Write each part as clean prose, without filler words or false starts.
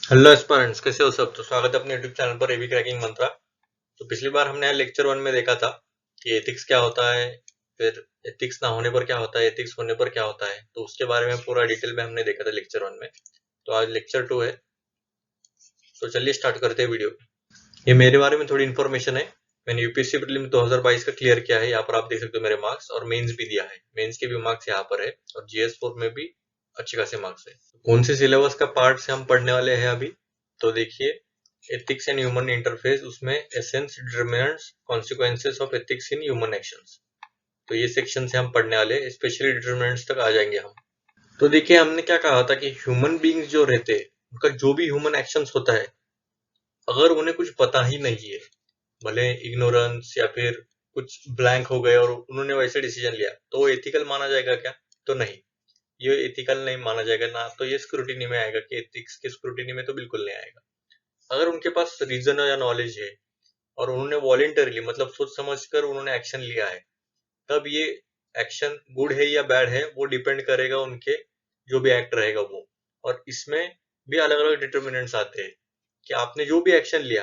Hello aspirants, कैसे हो सब। तो स्वागत है अपने यूट्यूब चैनल पर एबी क्रैकिंग मंत्रा। तो पिछली बार हमने लेक्चर 1 में देखा था कि एथिक्स क्या होता है, फिर एथिक्स ना होने पर क्या होता है, एथिक्स होने पर क्या होता है। तो उसके बारे में पूरा डिटेल में हमने देखा था लेक्चर 1 में। तो आज लेक्चर 2 है, तो चलिए स्टार्ट करते हैं वीडियो। ये मेरे बारे में थोड़ी इन्फॉर्मेशन है। मैंने यूपीएससी प्रीलिम 2022 का क्लियर किया है। यहाँ पर आप देख सकते हो मेरे मार्क्स, और मेंस भी दिया है। मेंस के भी मार्क्स यहाँ पर है, और जीएस 4 में भी अच्छे खासे मार्क्स है। कौन से सिलेबस का पार्ट से हम पढ़ने वाले हैं अभी, तो देखिए, एथिक्स एंड ह्यूमन इंटरफेस, उसमें essence, determinants, consequences of ethics in human actions. तो ये सेक्शन से हम पढ़ने वाले हैं, स्पेशली डिटरमिनेंट्स तक आ जाएंगे हम। तो देखिए, हमने क्या कहा था कि ह्यूमन बींग्स जो रहते हैं, उनका जो भी ह्यूमन एक्शंस होता है, अगर उन्हें कुछ पता ही नहीं है, भले इग्नोरेंस या फिर कुछ ब्लैंक हो गए और उन्होंने वैसे डिसीजन लिया, तो वो एथिकल माना जाएगा क्या? तो नहीं, ये एथिकल नहीं माना जाएगा ना। तो ये स्क्रूटिनी में आएगा, कि एथिक्स के स्क्रूटिनी में तो बिल्कुल नहीं आएगा। अगर उनके पास रीजन या नॉलेज है, और उन्होंने वॉलेंटरीली, मतलब सोच समझकर उन्होंने एक्शन लिया है, तब ये एक्शन गुड है या बैड है, वो डिपेंड करेगा उनके जो भी एक्ट रहेगा वो। और इसमें भी अलग अलग डिटर्मिनेंट्स आते हैं कि आपने जो भी एक्शन लिया,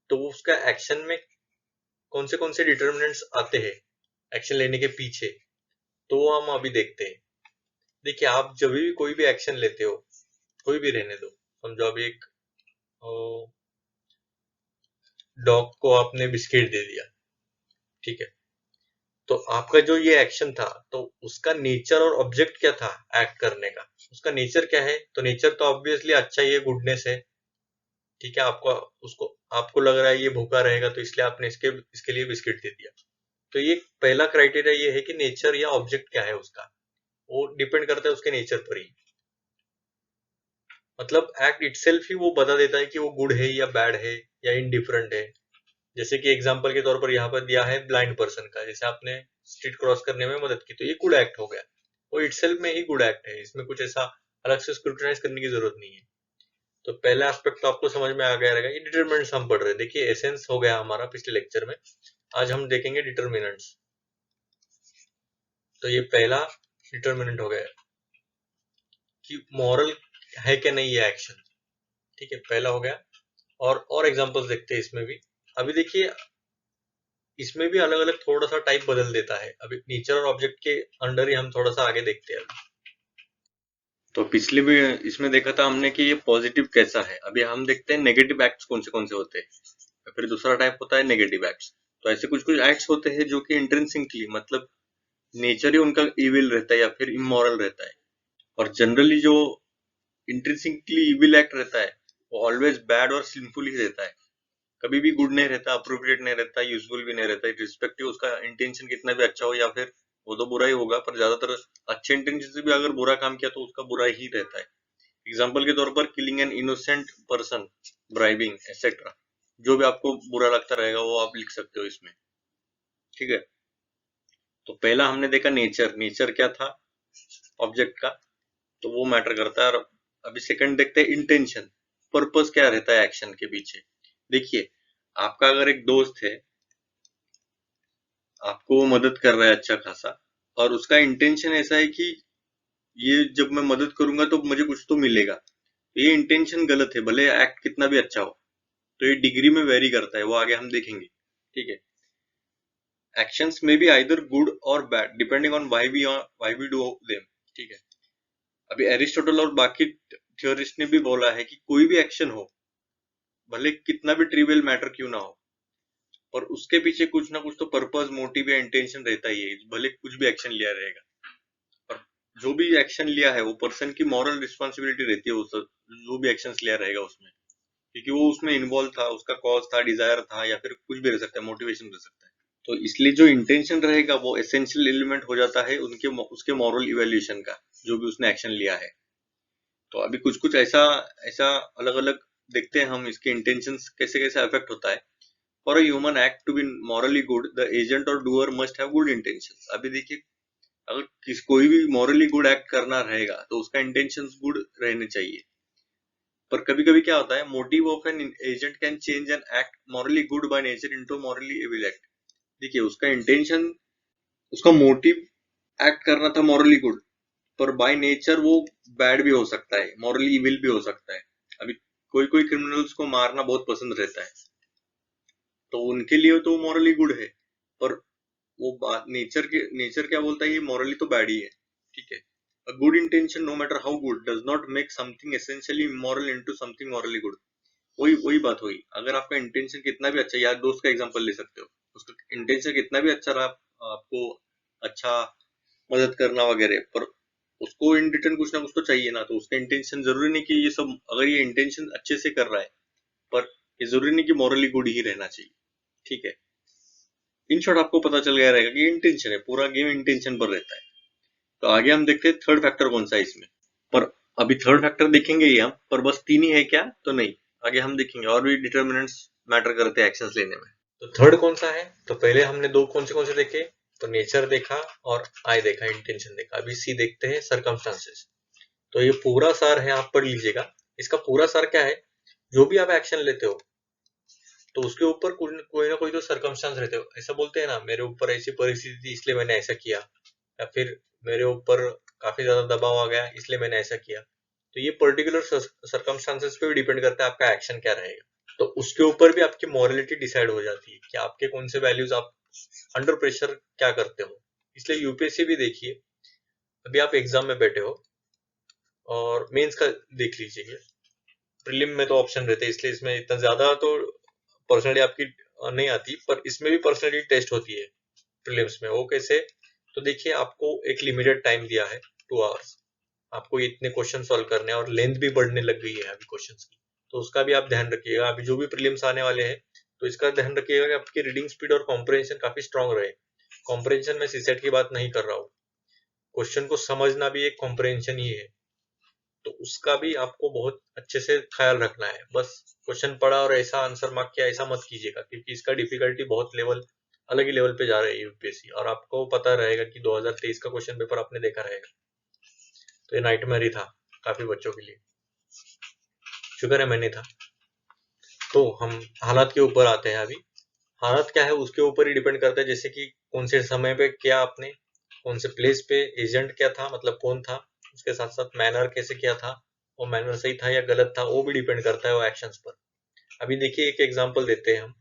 तो वो उसका एक्शन में कौन से डिटर्मिनेंट्स आते हैं एक्शन लेने के पीछे, तो वो हम अभी देखते हैं। देखिए, आप जब भी कोई भी एक्शन लेते हो, कोई भी रहने दो, समझो अभी एक डॉग को आपने बिस्किट दे दिया, ठीक है। तो आपका जो ये एक्शन था, तो उसका नेचर और ऑब्जेक्ट क्या था एक्ट करने का? उसका नेचर क्या है? तो नेचर तो ऑब्वियसली अच्छा ही है, गुडनेस है, ठीक है। आपको उसको आपको लग रहा है ये भूखा रहेगा, तो इसलिए आपने इसके इसके लिए बिस्किट दे दिया। तो ये पहला क्राइटेरिया ये है कि नेचर या ऑब्जेक्ट क्या है उसका, वो डिपेंड करता है उसके नेचर पर ही। मतलब एक्ट इटसेल्फ ही वो बता देता है कि वो गुड है या बैड है या इनडिफरेंट है। जैसे कि एग्जांपल के तौर पर यहाँ पर दिया है ब्लाइंड पर्सन का, जैसे आपने स्ट्रीट क्रॉस करने में मदद की, तो ये गुड एक्ट हो गया। वो इटसेल्फ में ही गुड एक्ट है, इसमें कुछ ऐसा अलग से स्क्रूटिनाइज करने की जरूरत नहीं है। तो पहला एस्पेक्ट तो आपको समझ में आ गया रहेगा। ये डिटरमिनेंट्स हम पढ़ रहे हैं। देखिए, एसेंस हो गया हमारा पिछले लेक्चर में, आज हम देखेंगे डिटरमिनेंट्स। तो ये पहला डिटरमिनेंट हो गया कि मॉरल है कि नहीं ये एक्शन, ठीक है, पहला हो गया। और एग्जांपल्स देखते हैं इसमें भी। अभी देखिए, इसमें भी अलग अलग थोड़ा सा टाइप बदल देता है। अभी नेचर और ऑब्जेक्ट के अंडर ही हम थोड़ा सा आगे देखते हैं अभी। तो पिछले भी इसमें देखा था हमने कि ये पॉजिटिव कैसा है। अभी हम देखते हैं नेगेटिव एक्ट्स कौन से होते हैं। फिर दूसरा टाइप होता है नेगेटिव एक्ट्स। तो ऐसे कुछ कुछ एक्ट्स होते हैं जो कि इंट्रिंसिकली, मतलब नेचर ही उनका इविल रहता है या फिर इमोरल रहता है। और जनरली जो इंट्रिंसिकली इविल एक्ट रहता है, वो ऑलवेज बैड और सिंफुल ही रहता है। कभी भी गुड नहीं रहता, अप्रोप्रिएट नहीं रहता, यूजफुल भी नहीं रहता, रिस्पेक्टिव उसका इंटेंशन कितना भी अच्छा हो, या फिर वो तो बुरा ही होगा, पर ज्यादातर अच्छे इंटेंशन से भी अगर बुरा काम किया तो उसका बुरा ही रहता है। एग्जाम्पल के तौर पर killing an innocent person, bribing etcetera, जो भी आपको बुरा लगता रहेगा वो आप लिख सकते हो इसमें, ठीक है। तो पहला हमने देखा नेचर, नेचर क्या था ऑब्जेक्ट का, तो वो मैटर करता है। और अभी सेकंड देखते हैं इंटेंशन, पर्पस क्या रहता है एक्शन के पीछे। देखिए, आपका अगर एक दोस्त है, आपको वो मदद कर रहा है अच्छा खासा, और उसका इंटेंशन ऐसा है कि ये जब मैं मदद करूंगा तो मुझे कुछ तो मिलेगा, तो ये इंटेंशन गलत है, भले एक्ट कितना भी अच्छा हो। तो ये डिग्री में वेरी करता है, वो आगे हम देखेंगे, ठीक है। एक्शंस में भी either good or bad depending on why we do them, ठीक है। अभी एरिस्टोटल और बाकी थियोरिस्ट ने भी बोला है कि कोई भी एक्शन हो, भले कितना भी ट्रिवियल मैटर क्यों ना हो, पर उसके पीछे कुछ ना कुछ तो पर्पस, मोटिव या इंटेंशन रहता ही है, भले कुछ भी एक्शन लिया रहेगा। और जो भी एक्शन लिया है, वो पर्सन की मॉरल रिस्पॉन्सिबिलिटी रहती है उस जो भी एक्शन लिया रहेगा उसमें, क्योंकि वो उसमें इन्वॉल्व था, उसका कॉज था, डिजायर था, या फिर कुछ भी रह सकता है, मोटिवेशन रह सकता है। तो इसलिए जो इंटेंशन रहेगा वो एसेंशियल एलिमेंट हो जाता है उनके उसके मॉरल इवेल्यूशन का, जो भी उसने एक्शन लिया है। तो अभी कुछ कुछ ऐसा ऐसा अलग अलग देखते हैं हम, इसके इंटेंशंस कैसे कैसे अफेक्ट होता है। For a human act to be morally good, the agent और doer must have good intentions. अभी देखिए, अगर कोई भी मॉरली गुड एक्ट करना रहेगा, तो उसका इंटेंशंस गुड रहने चाहिए। पर कभी कभी क्या होता है, motive of an agent can change an act morally good by nature into morally evil act. देखिए, उसका इंटेंशन, उसका मोटिव एक्ट करना था मॉरली गुड, पर बाय नेचर वो बैड भी हो सकता है, मॉरली इविल भी हो सकता है। अभी कोई कोई क्रिमिनल्स को मारना बहुत पसंद रहता है, तो उनके लिए तो मॉरली गुड है, पर वो बात नेचर क्या बोलता है, ये मॉरली तो बैड ही है, ठीक है। A good intention no matter how good does not make something essentially immoral into something morally good. वही वही बात हुई, अगर आपका इंटेंशन कितना भी अच्छा, यार दोस्त का एग्जांपल ले सकते हो, उसका इंटेंशन कितना भी अच्छा रहा, आपको अच्छा मदद करना वगैरह, पर उसको इन रिटर्न कुछ ना कुछ तो चाहिए ना, तो उसका इंटेंशन जरूरी नहीं कि ये सब, अगर ये इंटेंशन अच्छे से कर रहा है, पर ये जरूरी नहीं कि मॉरली गुड ही रहना चाहिए, ठीक है। इन शॉर्ट आपको पता चल गया रहेगा कि इंटेंशन है, पूरा गेम इंटेंशन पर रहता है। तो आगे हम देखते हैं थर्ड फैक्टर कौन सा है इसमें, पर अभी थर्ड फैक्टर देखेंगे ही हम, पर बस तीन ही है क्या, तो नहीं, आगे हम देखेंगे और भी डिटर्मिनेंट्स मैटर करते हैं एक्शंस लेने में। तो थर्ड कौन सा है, तो पहले हमने दो कौन से देखे, तो नेचर देखा और आई देखा, इंटेंशन देखा। अभी सी देखते हैं, सरकमस्टांसेस। तो ये पूरा सार है, आप पढ़ लीजिएगा। इसका पूरा सार क्या है, जो भी आप एक्शन लेते हो तो उसके ऊपर कोई ना कोई तो सरकमस्टांस रहते हो। ऐसा बोलते हैं ना, मेरे ऊपर ऐसी परिस्थिति थी इसलिए मैंने ऐसा किया, या फिर मेरे ऊपर काफी ज्यादा दबाव आ गया इसलिए मैंने ऐसा किया। तो ये पर्टिकुलर सरकमस्टांसेस पे भी डिपेंड करता है आपका एक्शन क्या रहेगा। तो उसके ऊपर भी आपकी मॉरलिटी डिसाइड हो जाती है कि आपके कौन से वैल्यूज आप अंडर प्रेशर क्या करते हो। इसलिए यूपीएससी भी देखिए, अभी आप एग्जाम में बैठे हो और मेंस का देख लीजिए, प्रीलिम में तो ऑप्शन रहते हैं इसलिए इसमें इतना ज्यादा तो पर्सनली आपकी नहीं आती, पर इसमें भी पर्सनली टेस्ट होती है प्रीलिम्स में। वो कैसे, तो देखिए आपको एक लिमिटेड टाइम दिया है 2 आवर्स, आपको इतने क्वेश्चन सॉल्व करने हैं और लेंथ भी बढ़ने लग गई है अभी क्वेश्चंस की, तो उसका भी आप ध्यान रखिएगा। अभी जो भी प्रीलिम्स आने वाले हैं तो इसका ध्यान रखिएगा कि आपकी रीडिंग स्पीड और कॉम्प्रिहेंशन काफी स्ट्रांग रहे। कॉम्प्रिहेंशन में सीसेट की बात नहीं कर रहा हूँ, क्वेश्चन को समझना भी एक कॉम्प्रिहेंशन ही है, तो उसका भी आपको बहुत अच्छे से ख्याल रखना है। बस क्वेश्चन पढ़ा और ऐसा आंसर मार्क किया ऐसा मत कीजिएगा, क्योंकि इसका डिफिकल्टी बहुत लेवल अलग ही लेवल पे जा रही है यूपीएससी, और आपको पता रहेगा कि 2023 का क्वेश्चन पेपर आपने देखा रहेगा, तो ये नाइटमेयर ही था काफी बच्चों के लिए। शुक्र है मैं नहीं था। तो हम हालात के ऊपर आते हैं। अभी हालात क्या है उसके ऊपर ही डिपेंड करता है, जैसे कि कौन से समय पे क्या आपने, कौन से प्लेस पे एजेंट क्या था, मतलब कौन था, उसके साथ साथ मैनर कैसे किया था, वो मैनर सही था या गलत था, वो भी डिपेंड करता है वो एक्शंस पर। अभी देखिए एक एग्जांपल देते हैं हम।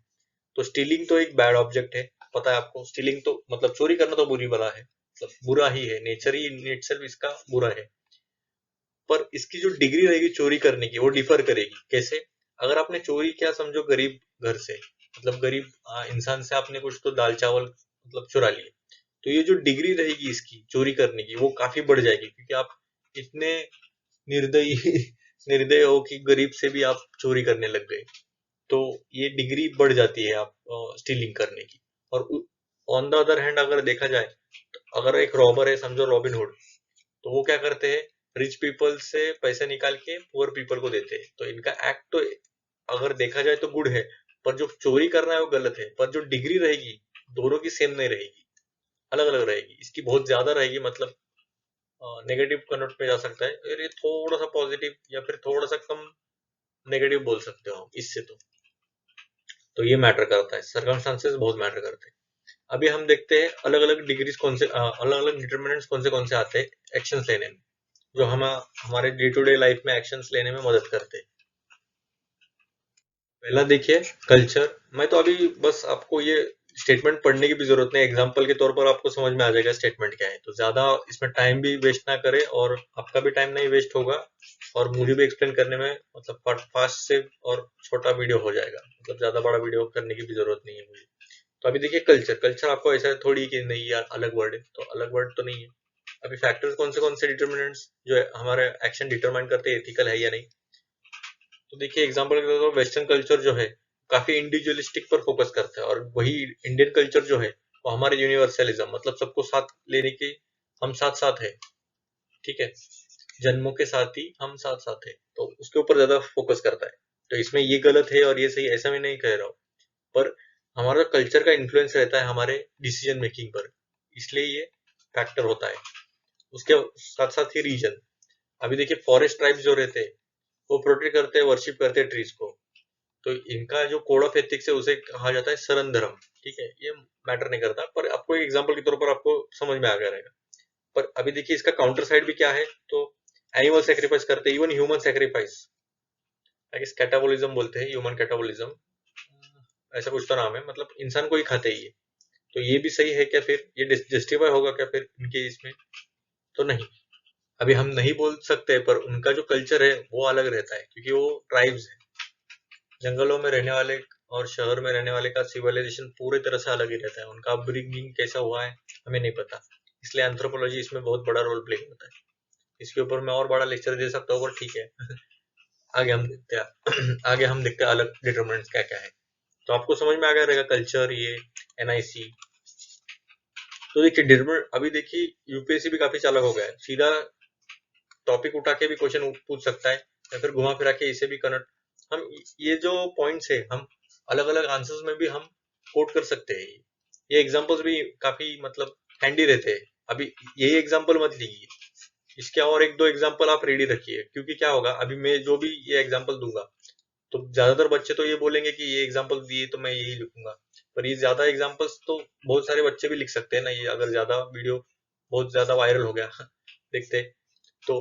तो स्टीलिंग तो एक बैड ऑब्जेक्ट है, पता है आपको। स्टीलिंग तो मतलब चोरी करना तो बुरी बला है, मतलब बुरा ही है, नेचर ही नेचर इसका बुरा है। पर इसकी जो डिग्री रहेगी चोरी करने की वो डिफर करेगी। कैसे, अगर आपने चोरी किया समझो गरीब घर से, मतलब गरीब इंसान से आपने कुछ तो दाल चावल मतलब चुरा लिए, तो ये जो डिग्री रहेगी इसकी चोरी करने की वो काफी बढ़ जाएगी, क्योंकि आप इतने निर्दयी निर्दय हो कि गरीब से भी आप चोरी करने लग गए, तो ये डिग्री बढ़ जाती है आप स्टीलिंग करने की। और ऑन द अदर हैंड अगर देखा जाए, तो अगर एक रॉबर है समझो रॉबिन हुड, तो वो क्या करते हैं, रिच पीपल से पैसे निकाल के पुअर पीपल को देते हैं। तो इनका एक्ट तो अगर देखा जाए तो गुड है, पर जो चोरी करना है वो गलत है। पर जो डिग्री रहेगी दोनों की सेम नहीं रहेगी, अलग अलग रहेगी। इसकी बहुत ज्यादा रहेगी, मतलब नेगेटिव कनोट में जा सकता है, और ये थोड़ा सा पॉजिटिव या फिर थोड़ा सा कम नेगेटिव बोल सकते हो आप इससे। तो ये मैटर करता है, सर्कमस्टांसेस बहुत मैटर करते हैं। अभी हम देखते हैं अलग अलग डिग्रीज कौन से, अलग अलग डिटर्मिनेंट्स कौन से आते हैं एक्शंस लेने में, जो हम हमारे डे टू डे लाइफ में एक्शंस लेने में मदद करते हैं। पहला देखिए कल्चर। मैं तो अभी बस आपको ये स्टेटमेंट पढ़ने की भी जरूरत नहीं, एग्जांपल के तौर पर आपको समझ में आ जाएगा स्टेटमेंट क्या है, तो ज्यादा इसमें टाइम भी वेस्ट ना करें और आपका भी टाइम नहीं वेस्ट होगा, और मुझे भी एक्सप्लेन करने में मतलब फास्ट से और छोटा वीडियो हो जाएगा, मतलब ज्यादा बड़ा वीडियो करने की भी जरूरत नहीं है मुझे। तो अभी देखिए कल्चर, कल्चर आपको ऐसा थोड़ी कि नहीं यार अलग वर्ड है, तो अलग वर्ड तो नहीं है। अभी फैक्टर्स कौन से डिटर्मिनेंट्स जो है हमारे एक्शन डिटरमाइन करते हैं एथिकल है या नहीं। तो देखिए एग्जांपल के तौर पर वेस्टर्न कल्चर जो है काफी इंडिविजुअलिस्टिक पर फोकस करता है, और वही इंडियन कल्चर जो है वो हमारे यूनिवर्सलिज्म, मतलब सबको साथ लेने की, हम साथ साथ है, ठीक है, जन्मों के साथ ही हम साथ साथ है, तो उसके ऊपर ज्यादा फोकस करता है। तो इसमें ये गलत है और ये सही ऐसा मैं नहीं कह रहा हूँ, पर हमारा कल्चर का इन्फ्लुएंस रहता है हमारे डिसीजन मेकिंग पर, इसलिए ये फैक्टर होता है। उसके साथ साथ ही रीजन। अभी देखिए फॉरेस्ट ट्राइब्स जो रहते हैं वो प्रोटेक्ट करते हैं, वर्शिप करते हैं ट्रीज को, तो इनका जो कोड ऑफ एथिक्स है उसे कहा जाता है सरन धर्म, ठीक है। ये मैटर नहीं करता, पर आपको एक एग्जांपल के तौर पर आपको समझ में आ गया रहेगा। पर अभी देखिए इसका काउंटर साइड भी क्या है, तो एनिमल सेक्रीफाइस करते हैं, even human sacrifice, I guess catabolism बोलते हैं, ह्यूमन कैटाबोलिज्म, ऐसा कुछ तो नाम है, मतलब इंसान को ही खाते ही है। तो ये भी सही है क्या, फिर ये जस्टिफाई होगा क्या फिर इनके इसमें? तो नहीं, अभी हम नहीं बोल सकते, पर उनका जो कल्चर है वो अलग रहता है, क्योंकि वो ट्राइब्स है। जंगलों में रहने वाले और शहर में रहने वाले का सिविलाइजेशन पूरी तरह से अलग ही रहता है, उनका अपब्रिंगिंग कैसा हुआ है हमें नहीं पता, इसलिए एंथ्रोपोलॉजी इसमें बहुत बड़ा रोल प्ले करता है। इसके ऊपर मैं और बड़ा लेक्चर दे सकता हूँ, पर ठीक है। आगे हम देखते हैं आगे हम देखते हैं अलग डिटरमिनेंट्स क्या क्या है। तो आपको समझ में आ गया रहेगा कल्चर, ये एनआईसी। तो देखिए डिटरमिनेंट, अभी देखिए यूपीएससी भी काफी चालाक हो गया है, सीधा टॉपिक उठा के भी क्वेश्चन पूछ सकता है, या फिर घुमा फिरा के इसे भी कनेक्ट, हम ये जो पॉइंट्स है हम अलग अलग आंसर्स में भी हम कोट कर सकते हैं। ये एग्जांपल्स भी काफी मतलब हैंडी रहते हैं। अभी यही एग्जांपल मत लीजिए, इसके और एक दो एग्जांपल आप रेडी रखिए, क्योंकि क्या होगा, अभी मैं जो भी ये एग्जांपल दूंगा तो ज्यादातर बच्चे तो ये बोलेंगे कि ये एग्जांपल दिए तो मैं यही लिखूंगा, पर ये ज्यादा एग्जांपल्स तो बहुत सारे बच्चे भी लिख सकते हैं ना, ये अगर ज्यादा वीडियो बहुत ज्यादा वायरल हो गया देखते। तो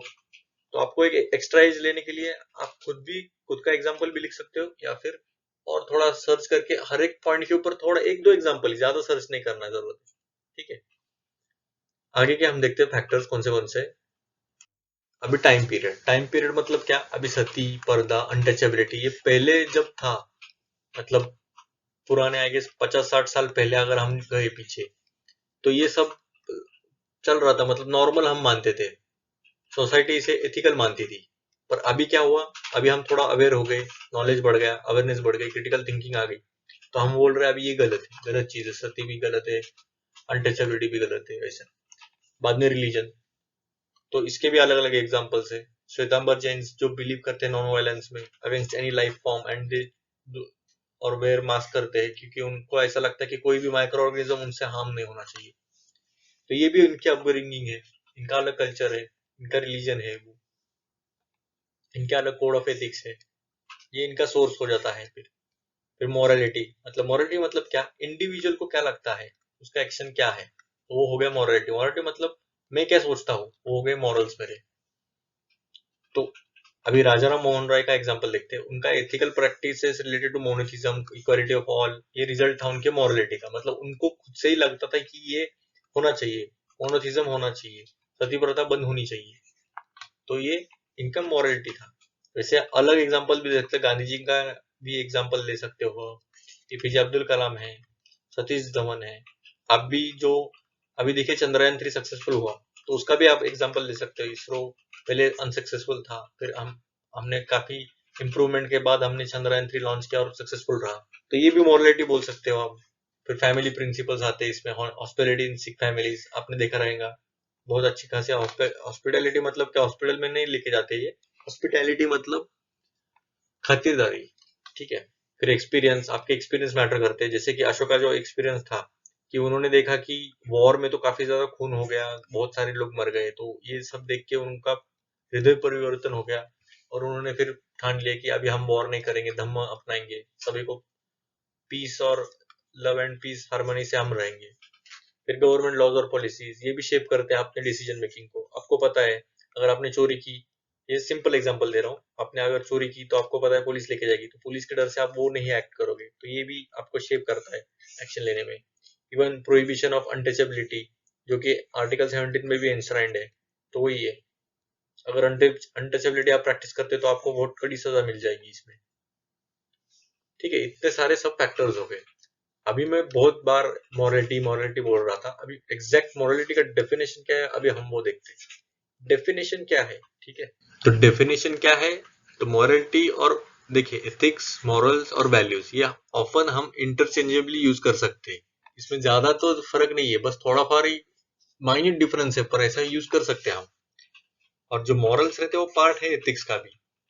तो आपको एक एक्स्ट्रा एज लेने के लिए आप खुद का एग्जांपल भी लिख सकते हो, या फिर और थोड़ा सर्च करके हर एक पॉइंट के ऊपर थोड़ा एक दो एग्जांपल, ज्यादा सर्च नहीं करना जरूरत है। ठीक है, आगे के हम देखते हैं फैक्टर्स कौन से। अभी टाइम पीरियड मतलब क्या, अभी सती, पर्दा, अनटचेबिलिटी, ये पहले जब था, मतलब पुराने आई गेस 50-60 साल पहले अगर हम गए पीछे, तो ये सब चल रहा था, मतलब नॉर्मल हम मानते थे, सोसाइटी इसे एथिकल मानती थी। पर अभी क्या हुआ, अभी हम थोड़ा अवेयर हो गए, नॉलेज बढ़ गया, अवेयरनेस बढ़ गई, क्रिटिकल थिंकिंग आ गई, तो हम बोल रहे हैं अभी ये गलत है, गलत चीज है, सती भी गलत है, अनटचेबिलिटी भी गलत है, वैसा। बाद में रिलीजन, तो इसके भी अलग अलग एग्जाम्पल्स है। श्वेतांबर जैन जो बिलीव करते हैं नॉन वायलेंस में, against any life form, and they और वेयर मास्क करते हैं, क्योंकि उनको ऐसा लगता है कि कोई भी माइक्रो ऑर्गेनिज्म उनसे हार्म नहीं होना चाहिए। तो ये भी इनकी अपब्रिंगिंग है, इनका अलग कल्चर है, इनका रिलीजन है वो, इनके अलग कोड ऑफ एथिक्स है, ये इनका सोर्स हो जाता है। फिर मोरालिटी मतलब क्या, इंडिविजुअल को क्या लगता है, उसका एक्शन क्या है, तो वो हो गया मोरालिटी। मोरालिटी मतलब मैं क्या सोचता हूँ, वो हो गए मॉरल्स मेरे। तो अभी राजा राम मोहन राय का एग्जांपल देखते हैं, उनका ethical practices related to monotheism, equality of all, ये रिजल्ट था उनके मोरालिटी का, मतलब उनको खुद से ही लगता था कि ये होना चाहिए, मोनोथिज्म होना चाहिए, सती प्रथा बंद होनी चाहिए, तो ये इनका मोरालिटी था। वैसे अलग एग्जांपल भी देखते हैं, गांधी जी का भी एग्जांपल ले सकते हो, एपीजे अब्दुल कलाम है, सतीश धवन है। आप भी जो अभी देखिए चंद्रयान 3 सक्सेसफुल हुआ, तो उसका भी आप एग्जांपल ले सकते हो। इसरो पहले अनसक्सेसफुल था, फिर हमने काफी इम्प्रूवमेंट के बाद हमने चंद्रयान 3 लॉन्च किया और सक्सेसफुल रहा, तो ये भी मोरलिटी बोल सकते हो आप। फिर फैमिली प्रिंसिपल्स आते हैं इसमें, हॉस्पिटलिटी इन सिक फैमिलीज, आपने देखा रहेगा बहुत अच्छी खासी। हॉस्पिटलिटी मतलब क्या, हॉस्पिटल में नहीं लेके जाते ये, हॉस्पिटैलिटी मतलब खातिरदारी। ठीक है, फिर एक्सपीरियंस, आपके एक्सपीरियंस मैटर करते हैं, जैसे कि अशोक का जो एक्सपीरियंस था कि उन्होंने देखा कि वॉर में तो काफी ज्यादा खून हो गया, बहुत सारे लोग मर गए, तो ये सब देख के उनका हृदय परिवर्तन हो गया, और उन्होंने फिर ठान लिया कि अभी हम वॉर नहीं करेंगे, धम्म अपनाएंगे, सभी को पीस और लव एंड पीस हार्मनी से हम रहेंगे। फिर गवर्नमेंट लॉज और पॉलिसीज, ये भी शेप करते हैं अपने डिसीजन मेकिंग को। आपको पता है अगर आपने चोरी की, ये सिंपल एग्जांपल दे रहा हूँ, आपने अगर चोरी की तो आपको पता है पुलिस लेके जाएगी, तो पुलिस के डर से आप वो नहीं एक्ट करोगे, तो ये भी आपको शेप करता है एक्शन लेने में। इवन प्रोहिबिशन ऑफ अनटचेबिलिटी, जो कि आर्टिकल 17 में भी एंश्राइंड है, तो वही है, अगर अनटचेबिलिटी आप प्रैक्टिस करते तो आपको बहुत कड़ी सजा मिल जाएगी इसमें। ठीक है, इतने सारे सब फैक्टर्स हो गए। अभी मैं बहुत बार मोरालिटी मोरालिटी बोल रहा था, अभी एग्जैक्ट मोरालिटी का डेफिनेशन क्या है अभी हम वो देखते हैं। डेफिनेशन क्या है, ठीक है, तो डेफिनेशन क्या है, तो मोरालिटी और देखिए एथिक्स, मॉरल्स और वैल्यूज, ये ऑफन हम इंटरचेंजेबली यूज कर सकते हैं, इसमें ज्यादा तो फर्क नहीं है, बस थोड़ा फारी माइन्यूट डिफरेंस है, पर ऐसा यूज कर सकते हैं हम। और जो मॉरल्स रहते हैं वो पार्ट है एथिक्स का भी,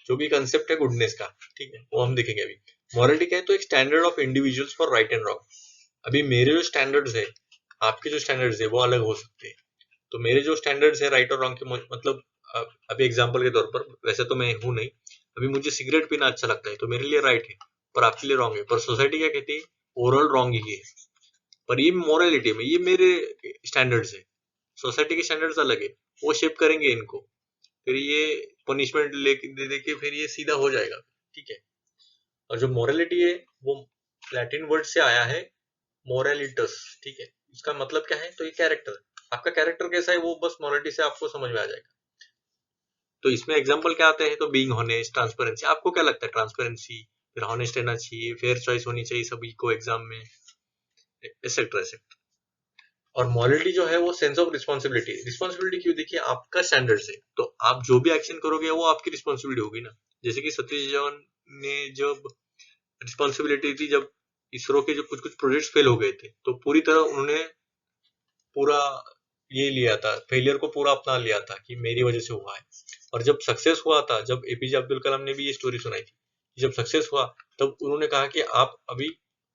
जो भी कंसेप्ट है गुडनेस का, ठीक है, वो हम देखेंगे अभी। मॉरलिटी क्या है, तो एक standard of individuals for right and wrong. अभी मेरे जो स्टैंडर्ड्स है, आपके जो स्टैंडर्ड्स है वो अलग हो सकते हैं, तो मेरे जो स्टैंडर्ड्स है राइट और रॉन्ग के मतलब अभी एग्जांपल के तौर पर, वैसे तो मैं हूं नहीं, अभी मुझे सिगरेट पीना अच्छा लगता है तो मेरे लिए राइट है, पर आपके लिए रॉन्ग है, पर सोसाइटी क्या कहती है, ओवरऑल रॉन्ग ही है। पर ये मोरालिटी में ये मेरे स्टैंडर्ड्स है, सोसाइटी के स्टैंडर्ड्स अलग है, वो शेप करेंगे इनको, फिर ये पनिशमेंट लेके दे दे के फिर ये सीधा हो जाएगा। ठीक है। और जो मोरालिटी है वो लैटिन वर्ड से आया है, मोरालिटस, ठीक है। उसका मतलब क्या है? तो ये कैरेक्टर, आपका कैरेक्टर कैसा है वो बस मोरालिटी से आपको समझ में आ जाएगा। तो इसमें एग्जांपल क्या आते हैं? तो बीइंग ऑनेस्ट, ट्रांसपेरेंसी। आपको क्या लगता है? ट्रांसपेरेंसी, फिर ऑनेस्ट रहना चाहिए, फेयर चॉइस होनी चाहिए सभी को एग्जाम में, एक्सेट्रा एक्सेट्रा। और मॉरलिटी जो है वो सेंस ऑफ रिस्पॉन्सिबिलिटी। रिस्पॉन्सिबिलिटी क्यों? देखिए आपका स्टैंडर्ड से, तो आप जो भी एक्शन करोगे वो आपकी रिस्पॉन्सिबिलिटी होगी ना। जैसे कि सतीश धवन ने जब रिस्पॉन्सिबिलिटी थी, जब इसरो के जो कुछ कुछ प्रोजेक्ट्स फेल हो गए थे, तो पूरी तरह उन्होंने पूरा ये लिया था, फेलियर को पूरा अपना लिया था कि मेरी वजह से हुआ है। और जब सक्सेस हुआ था, जब एपीजे अब्दुल कलाम ने भी ये स्टोरी सुनाई थी, जब सक्सेस हुआ तब उन्होंने कहा कि आप अभी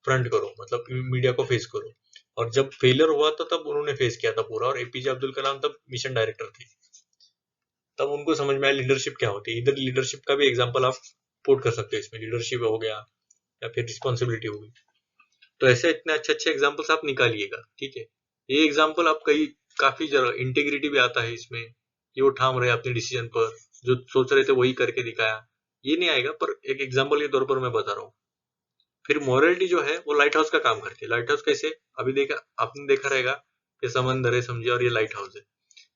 फ्रंट करो, मतलब मीडिया को फेस करो। और जब फेलियर हुआ था तब उन्होंने फेस किया था पूरा, और एपीजे अब्दुल कलाम तब मिशन डायरेक्टर थे। तब उनको समझ में आया लीडरशिप क्या होती है। इधर लीडरशिप का भी एग्जाम्पल आप पुट कर सकते हो इसमें, लीडरशिप हो गया या फिर रिस्पॉन्सिबिलिटी होगी। तो ऐसे इतने अच्छे अच्छे एग्जाम्पल्स आप निकालिएगा, ठीक है। ये एग्जाम्पल आप कई काफी जगह, इंटीग्रिटी भी आता है इसमें कि वो ठाम रहे अपने डिसीजन पर, जो सोच रहे थे वही करके दिखाया। ये नहीं आएगा, पर एक एग्जाम्पल के तौर पर मैं बता रहा हूँ। फिर मोरालिटी जो है वो लाइट हाउस का काम करती है। लाइट हाउस कैसे? अभी देखा, आपने देखा रहेगा कि समंदर है समझिए, और ये लाइट हाउस है।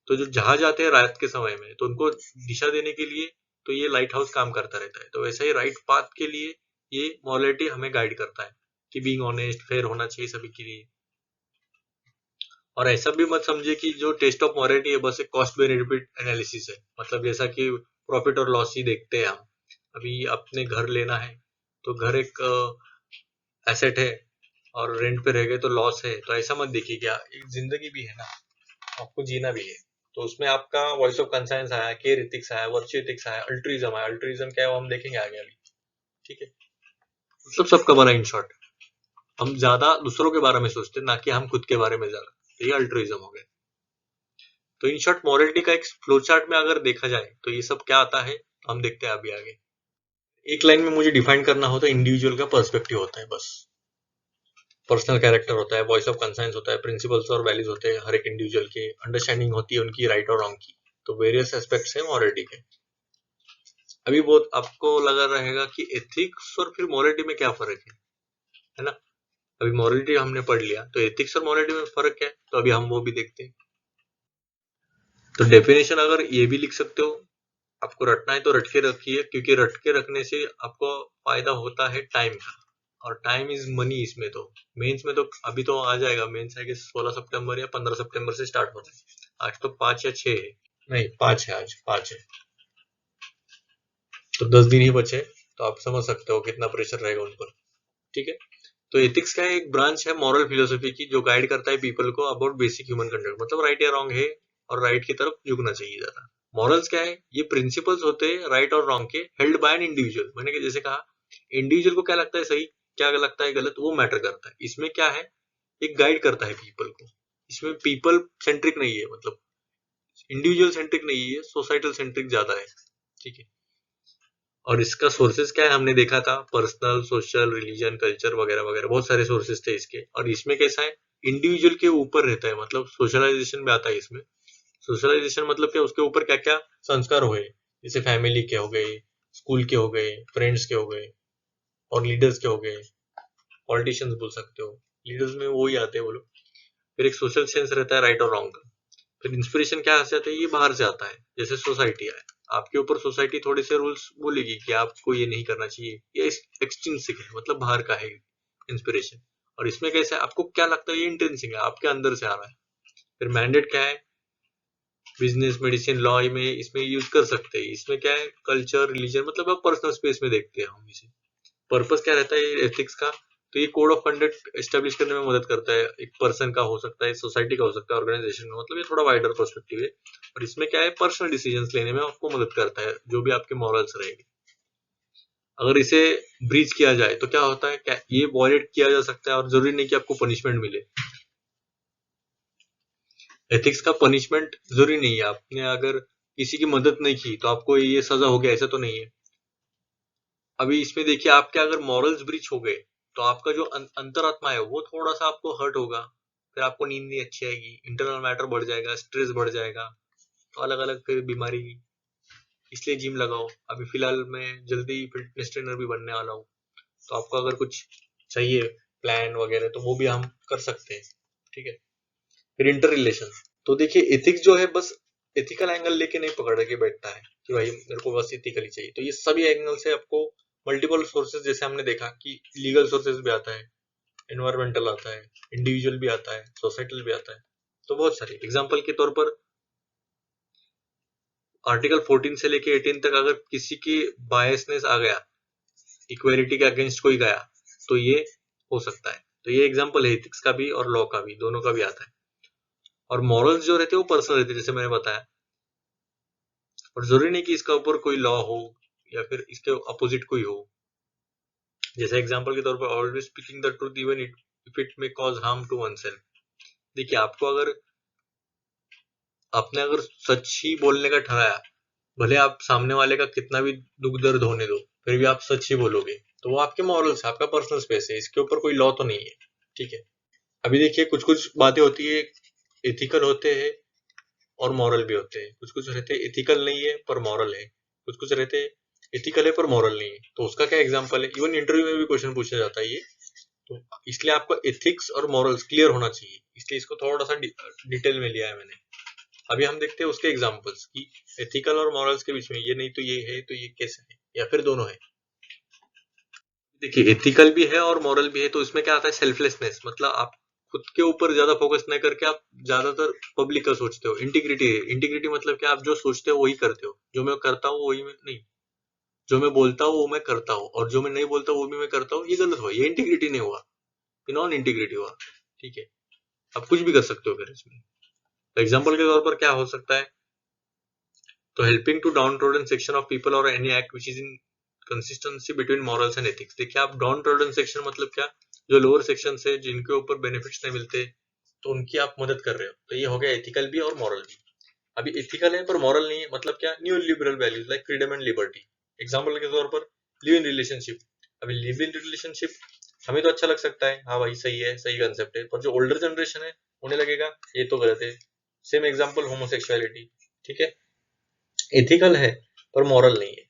तो जो जहाज आते हैं रात के समय में, तो उनको दिशा देने के लिए तो ये लाइट हाउस काम करता रहता है। तो वैसा ही राइट पाथ के लिए ये मोरालिटी हमें गाइड करता है कि बीइंग ऑनेस्ट, फेयर होना चाहिए सभी के लिए। और ऐसा भी मत समझिए कि जो टेस्ट ऑफ मोरालिटी है बस एक कॉस्ट बेनिफिट एनालिसिस है, मतलब जैसा कि प्रॉफिट और लॉस ही देखते हैं हम। अभी अपने घर लेना है, तो घर एक एसेट है, और रेंट पे रह गए तो लॉस है। तो ऐसा मत देखिए, क्या एक जिंदगी भी है ना, आपको जीना भी है। तो उसमें आपका वॉइस ऑफ कंसाइंस आया, केयर एथिक्स आया, वर्च्यू एथिक्स आया, अल्ट्रुइज्म आया। अल्ट्रुइज्म क्या है वो हम देखेंगे आगे अभी, ठीक है। मतलब सब कवर है इन शॉर्ट। हम ज्यादा दूसरों के बारे में सोचते हैं, ना कि हम खुद के बारे में ज्यादा। तो ये अल्ट्रुइज्म हो गया। तो इन शॉर्ट मोरालिटी का एक फ्लो चार्ट में अगर देखा जाए तो ये सब क्या आता है, तो हम देखते हैं अभी आगे। एक लाइन में मुझे डिफाइन करना हो तो इंडिविजुअल का पर्सपेक्टिव होता है बस। पर्सनल कैरेक्टर होता है, वॉइस ऑफ कंसाइंस होता है, प्रिंसिपल्स और वैल्यूज होते हैं हर एक इंडिविजुअल के, अंडरस्टैंडिंग होती है उनकी राइट और रॉन्ग की। तो वेरियस एस्पेक्ट्स है मोरालिटी के। अभी बहुत आपको लगा रहेगा कि एथिक्स और फिर मोरालिटी में क्या फर्क है ना। अभी मोरालिटी हमने पढ़ लिया, तो एथिक्स और मोरालिटी में फर्क क्या है, तो अभी हम वो भी देखते हैं। तो डेफिनेशन अगर ये भी लिख सकते हो, आपको रटना है तो रट के रखिए, क्योंकि रट के रखने से आपको फायदा होता है टाइम का, और टाइम इज मनी इसमें। तो मेंस में तो अभी तो आ जाएगा, मेंस है कि 16 सितंबर या 15 सितंबर से स्टार्ट होता है। आज तो 5 या 6 है, नहीं 5 है, आज 5 है, तो 10 दिन ही बचे। तो आप समझ सकते हो कितना प्रेशर रहेगा उन पर, ठीक है। तो एथिक्स का एक ब्रांच है मॉरल फिलोसफी की, जो गाइड करता है पीपल को अबाउट बेसिक ह्यूमन कंडक्ट, मतलब राइट या रॉन्ग है, और राइट की तरफ झुकना चाहिए ज्यादा। मॉरल्स क्या है? ये प्रिंसिपल्स होते हैं राइट और रॉन्ग के, हेल्ड बाय एन इंडिविजुअल। मैंने कि जैसे कहा, इंडिविजुअल को क्या लगता है सही, क्या लगता है गलत, वो मैटर करता है। इसमें क्या है, एक गाइड करता है पीपल को। इसमें पीपल सेंट्रिक नहीं है, मतलब इंडिविजुअल सेंट्रिक नहीं है, सोसाइटल सेंट्रिक ज्यादा है, ठीक है। और इसका सोर्सेज क्या है, हमने देखा था पर्सनल, सोशल, रिलीजन, कल्चर वगैरह वगैरह, बहुत सारे सोर्सेज थे इसके। और इसमें कैसा है, इंडिविजुअल के ऊपर रहता है, मतलब सोशलाइजेशन भी आता है इसमें। सोशलाइजेशन मतलब क्या, उसके ऊपर क्या क्या संस्कार हुए, जैसे फैमिली के हो गए, स्कूल के हो गए, फ्रेंड्स के हो गए, और लीडर्स के हो गए, पॉलिटिशियंस बोल सकते हो, लीडर्स में वो ही आते हैं वो लोग। फिर एक सोशल सेंस रहता है राइट और रॉन्ग का। फिर इंस्पिरेशन क्या से आता है, ये बाहर से आता है, जैसे सोसाइटी है, आपके ऊपर सोसाइटी थोड़े से रूल्स बोलेगी कि आपको ये नहीं करना चाहिए, ये एक्सट्रिंसिक है, मतलब बाहर का है इंस्पिरेशन। और इसमें कैसे आपको क्या लगता है, ये इंट्रिंसिक है, आपके अंदर से आ रहा है। फिर मैंडेट क्या है, बिजनेस, मेडिसिन, लॉ में इसमें यूज कर सकते हैं। इसमें क्या है, कल्चर, रिलीजन, मतलब आप पर्सनल स्पेस में देखते हैं हम इसे। पर्पस क्या रहता है एथिक्स का, तो ये कोड ऑफ कंडक्ट एस्टेब्लिश करने में मदद करता है। एक पर्सन का हो सकता है, सोसाइटी का हो सकता है, ऑर्गेनाइजेशन का, मतलब ये थोड़ा वाइडर पर्सपेक्टिव है। और इसमें क्या है, पर्सनल डिसीजंस लेने में आपको मदद करता है, जो भी आपके मॉरल्स रहेंगे। अगर इसे ब्रीच किया जाए तो क्या होता है, क्या ये वॉयलेट किया जा सकता है, और जरूरी नहीं कि आपको पनिशमेंट मिले। एथिक्स का पनिशमेंट जरूरी नहीं है, आपने अगर किसी की मदद नहीं की तो आपको ये सजा हो गया, ऐसा तो नहीं है। अभी इसमें देखिए, आपके अगर मॉरल्स ब्रीच हो गए तो आपका जो अंतरात्मा है वो थोड़ा सा आपको हर्ट होगा, फिर आपको नींद नहीं अच्छी आएगी, इंटरनल मैटर बढ़ जाएगा, स्ट्रेस बढ़ जाएगा, तो अलग अलग फिर बीमारी इसलिए जिम लगाओ। अभी फिलहाल मैं जल्दी फिटनेस ट्रेनर भी बनने वाला हूँ, तो आपको अगर कुछ चाहिए प्लान वगैरह तो वो भी हम कर सकते हैं, ठीक है। फिर इंटर रिलेशन, तो देखिए एथिक्स जो है बस एथिकल एंगल लेके नहीं पकड़ के बैठता है कि भाई मेरे को बस एथिकली चाहिए, तो ये सभी एंगल से आपको मल्टीपल सोर्सेज, जैसे हमने देखा कि लीगल सोर्सेज भी आता है, एनवायरमेंटल आता है, इंडिविजुअल भी आता है, सोसाइटल भी आता है, तो बहुत सारे एग्जाम्पल के तौर पर आर्टिकल 14 से लेके 18 तक अगर किसी की बायसनेस आ गया, इक्वालिटी के अगेंस्ट कोई गया, तो ये हो सकता है। तो ये एग्जाम्पल है एथिक्स का भी और लॉ का भी, दोनों का भी आता है। और मॉरल्स जो रहते हैं वो पर्सनल रहते हैं, जैसे मैंने बताया, और जरूरी नहीं कि इसका ऊपर कोई लॉ हो या फिर इसके अपोजिट कोई हो। जैसे एग्जाम्पल के तौर पर always speaking the truth even if it may cause harm to oneself. देखिए आपको अगर आपने अगर सच ही बोलने का ठहराया, भले आप सामने वाले का कितना भी दुख दर्द होने दो, फिर भी आप सच ही बोलोगे, तो वो आपके मॉरल्स है, आपका पर्सनल स्पेस है, इसके ऊपर कोई लॉ तो नहीं है, ठीक है। अभी देखिए कुछ कुछ बातें होती है, एथिकल होते हैं और मॉरल भी होते हैं, कुछ कुछ रहते हैं एथिकल नहीं है पर मॉरल है, कुछ कुछ रहते हैं एथिकल है पर मॉरल नहीं है, तो उसका क्या एग्जाम्पल है। इवन इंटरव्यू में भी क्वेश्चन पूछा जाता है ये, तो इसलिए आपको एथिक्स और मॉरल्स क्लियर होना चाहिए, इसलिए इसको थोड़ा सा डिटेल में लिया है मैंने। अभी हम देखते हैं उसके एग्जाम्पल्स की एथिकल और मॉरल्स के बीच में ये नहीं तो ये है, तो ये कैसे है या फिर दोनों है। देखिए एथिकल भी है और मॉरल भी है, तो इसमें क्या आता है सेल्फलेसनेस, मतलब आप खुद के ऊपर ज्यादा फोकस नहीं करके आप ज्यादातर पब्लिक का सोचते हो। इंटीग्रिटी है, इंटीग्रिटी मतलब क्या, आप जो सोचते हो वही करते हो, जो मैं करता हूँ वही मैं नहीं, जो मैं बोलता हूँ वो मैं करता हूँ और जो मैं नहीं बोलता वो भी मैं करता हूँ, ये गलत हुआ, ये इंटीग्रिटी नहीं हुआ, ये नॉन इंटीग्रिटी हुआ, ठीक है। आप कुछ भी कर सकते हो फिर इसमें। एग्जाम्पल के तौर पर क्या हो सकता है, तो helping to downtrodden section of people और any act which is in consistency between morals and ethics. देखिए आप डाउन ट्रोडन सेक्शन मतलब क्या, जो लोअर सेक्शन है जिनके ऊपर बेनिफिट्स नहीं मिलते, तो उनकी आप मदद कर रहे हो, तो ये हो गया एथिकल भी और मॉरल भी। अभी एथिकल है पर मॉरल नहीं है, मतलब क्या, new liberal values like freedom and liberty. Example के तौर पर लिव इन रिलेशनशिप। अभी लिव इन रिलेशनशिप हमें तो अच्छा लग सकता है, हाँ भाई सही है, सही कंसेप्ट है, पर जो ओल्डर जनरेशन है उन्हें लगेगा ये तो गलत है। सेम एग्जाम्पल होमोसेक्सुअलिटी, ठीक है, एथिकल है पर मॉरल नहीं है।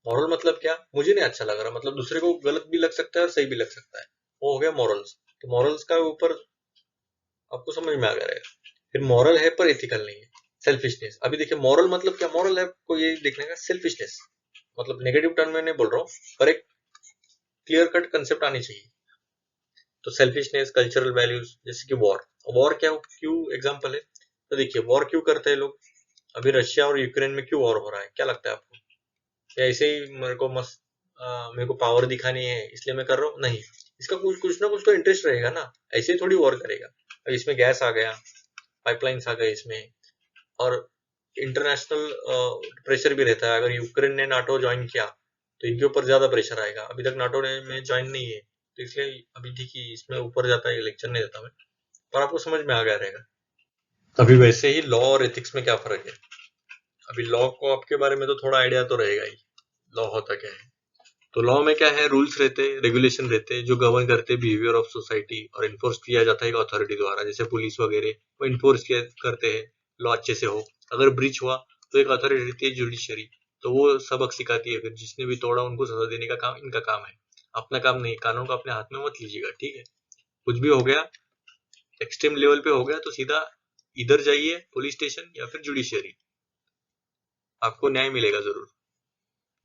मॉरल मतलब क्या, मुझे नहीं अच्छा लग रहा, मतलब दूसरे को गलत भी लग सकता है और सही भी लग सकता है, वो हो गया मॉरल्स। तो मॉरल्स का ऊपर आपको समझ में आ गया रहेगा। फिर मॉरल है पर एथिकल नहीं है। सेल्फिशनेस, अभी देखिए मॉरल मतलब क्या, मॉरल है को ये देखने का सेल्फिशनेस, मतलब नेगेटिव टर्म में नहीं बोल रहा हूँ, पर एक क्लियर कट कंसेप्ट आनी चाहिए। तो सेल्फिशनेस, कल्चरल वैल्यूज, जैसे कि वॉर, वॉर क्या क्यों एग्जाम्पल है, तो देखिए वॉर क्यों करते हैं लोग। अभी रशिया और यूक्रेन में क्यों वॉर हो रहा है, क्या लगता है आपको, या ऐसे ही मेरे को मस्त मेरे को पावर दिखानी है इसलिए मैं कर रहा हूँ, नहीं, इसका कुछ कुछ ना कुछ तो इंटरेस्ट रहेगा ना, ऐसे ही थोड़ी वॉर करेगा। अब इसमें गैस आ गया, पाइपलाइंस आ गए इसमें, और इंटरनेशनल प्रेशर भी रहता है। अगर यूक्रेन ने नाटो ज्वाइन किया तो इनके ऊपर ज्यादा प्रेशर आएगा, अभी तक नाटो ने में ज्वाइन नहीं है, तो इसलिए अभी ठीक ही इसमें ऊपर जाता है, लेक्चर नहीं देता मैं, पर आपको समझ में आ गया रहेगा। अभी वैसे ही लॉ और एथिक्स में क्या फर्क है। अभी लॉ को आपके बारे में तो थोड़ा आइडिया तो रहेगा ही, लॉ होता क्या है। तो लॉ में क्या है, रूल्स रहते हैं, रेगुलेशन रहते हैं जो गवर्न करते हैं बिहेवियर ऑफ सोसाइटी, और इन्फोर्स किया जाता है एक अथॉरिटी द्वारा, जैसे पुलिस वगैरह, वो इन्फोर्स किया करते हैं लॉ अच्छे से हो। अगर ब्रीच हुआ तो एक अथॉरिटी रहती है जुडिशरी, तो वो सबक सिखाती है, फिर जिसने भी तोड़ा उनको सजा देने का काम इनका काम है। अपना काम नहीं, कानून को अपने हाथ में मत लीजिएगा, ठीक है। कुछ भी हो गया, एक्सट्रीम लेवल पे हो गया, तो सीधा इधर जाइए पुलिस स्टेशन या फिर जुडिशरी, आपको न्याय मिलेगा जरूर,